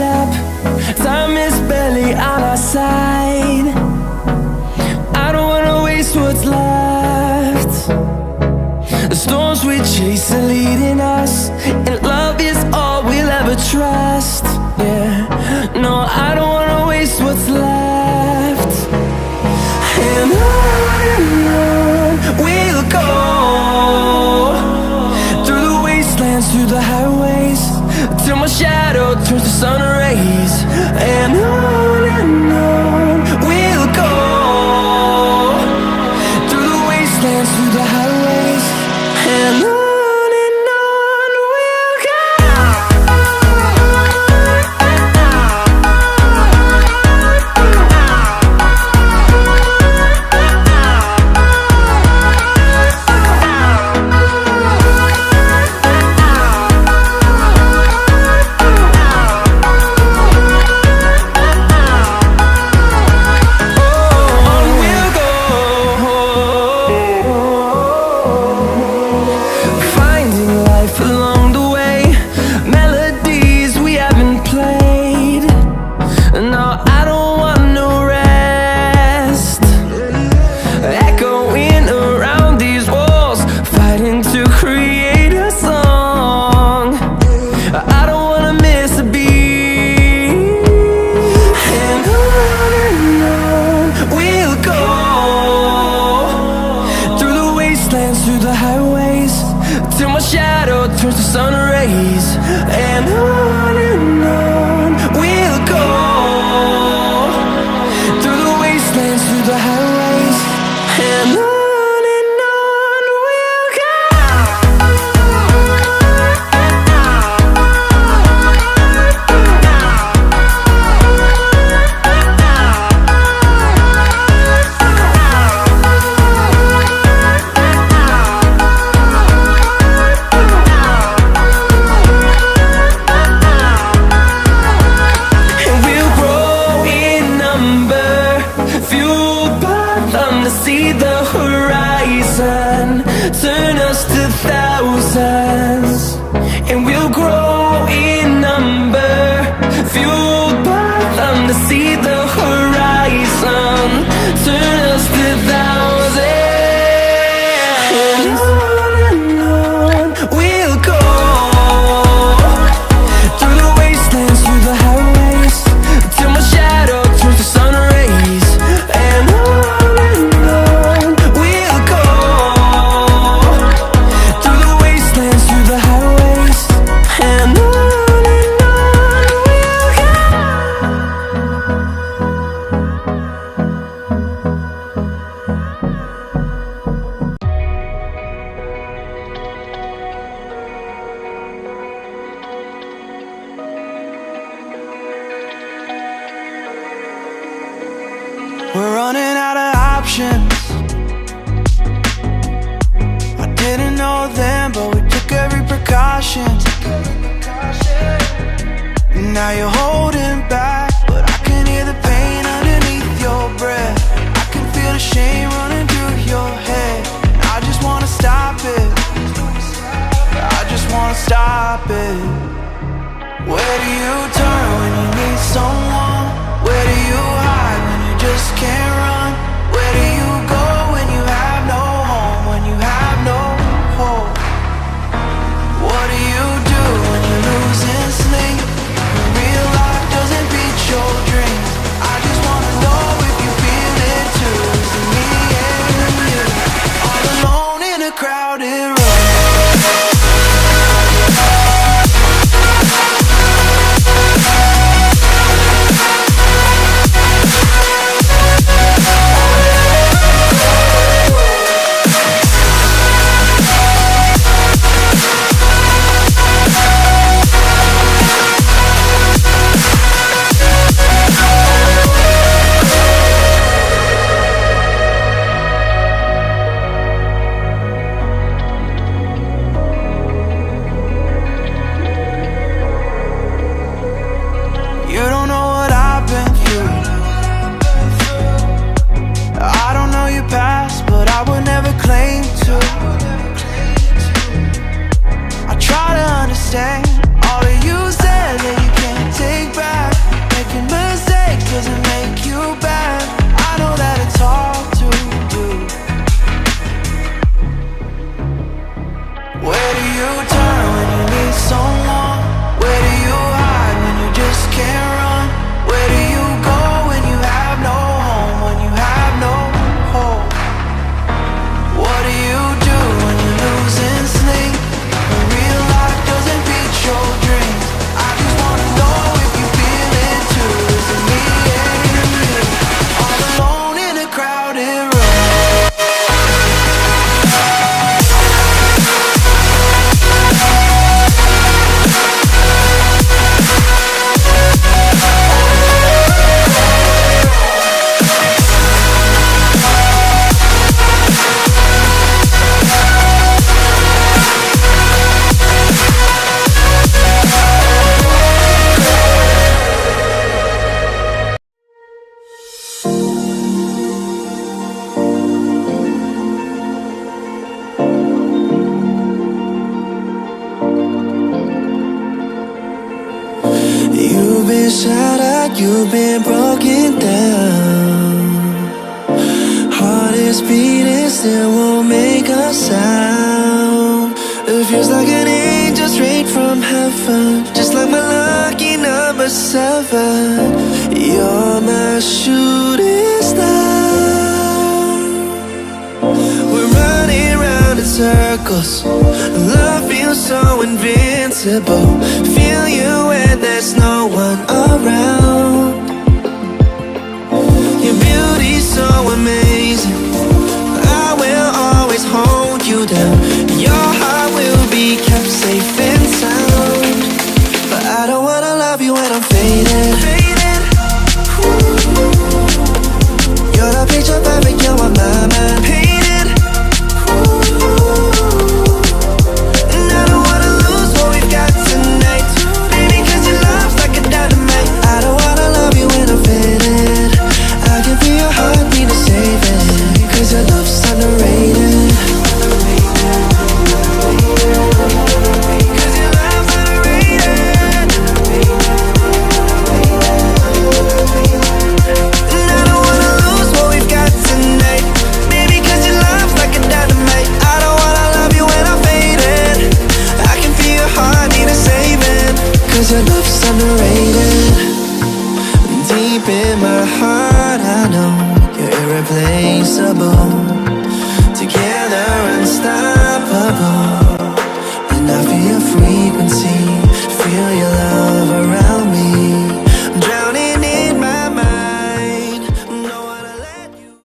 step. Time is barely on our side. I don't wanna waste what's left. The storms we chase are leading us, and love is all we'll ever trust. Yeah, no, I don't wanna waste what's left. And on we'll go, through the wastelands, through the highways, till my shadow turns to sun rays. And on we'll go, through the wastelands, through the highways, and on we'll go. Through the highways, till my shadow turns to sun rays. And on we'll go, through the wastelands, through the highways, and on we'll go. See the horizon turn us to thousands, and we'll grow in number, fueled by them. To see the horizon turn us to thousands, and on we'll go, through the wastelands, through the highways, till my shadow turns to sun rays. And we're running out of options. I didn't know then, but we took every precaution. Now you're holding back, but I can hear the pain underneath your breath. I can feel the shame running through your head. I just wanna stop it, I just wanna stop it. Where do you turn when you need someone? Where do you hide when you just can't run? Where do you go when you have no home, when you have no hope? What do you do when you're losing sleep, when real life doesn't beat your dreams? I just wanna know if you feel it too. Is it me and you, all alone in a crowded room? been shattered, you've been broken down. Heart is beating, still won't make a sound. It feels like an angel straight from heaven, just like my lucky number 7. You're my shooting star. We're running round in circles, love feels so invincible. Feel you when there's no one around. Your beauty's so amazing, I will always hold you down. Your heart will be kept safe and sound. But I don't wanna love you when I'm faded. You're the picture perfect, you're on my mind. Painted. And I don't wanna lose what we've got tonight, baby, cause your love's like a dynamite. I don't wanna love you when I'm faded. I can feel your heartbeat to save it, cause your love's underrated. Cause your love's underrated. And I don't wanna lose what we've got tonight, baby, cause your love's like a dynamite. I don't wanna love you when I'm faded. I can feel your heartbeat to save it, cause your love's underrated. Deep in my heart, I know you're irreplaceable.